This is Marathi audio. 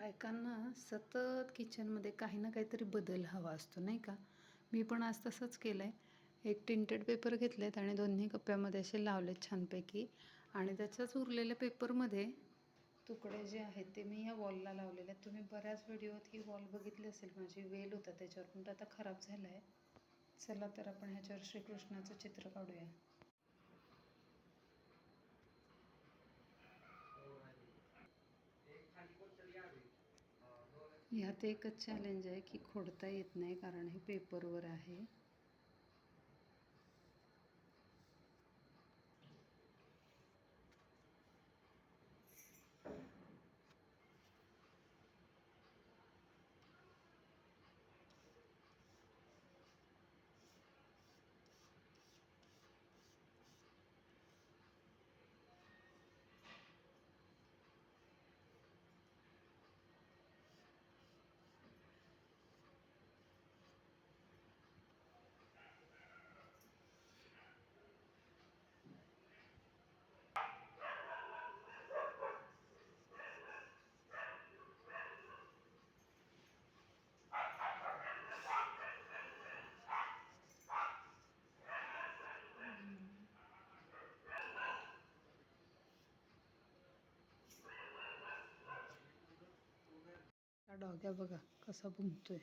बायकांना सतत किचनमध्ये काही ना काहीतरी बदल हवा असतो नाही का. मी पण आज तसंच केलं आहे. एक टिंटेड पेपर घेतलेत आणि दोन्ही कप्प्यामध्ये असे लावलेत छानपैकी. आणि त्याच्याच उरलेल्या पेपरमध्ये तुकडे जे आहेत ते मी ह्या वॉलला लावलेले आहेत. तुम्ही बऱ्याच व्हिडिओत ही वॉल बघितली असेल, माझी वेल होता त्याच्यावर, पण तो आता खराब झाला आहे. चला तर आपण ह्याच्यावर श्रीकृष्णाचं चित्र काढूया. ह्यात एकच चॅलेंज आहे की खोडता येत नाही, कारण हे पेपरवर आहे. हा डॉग्या बघा कसा भुंकतोय.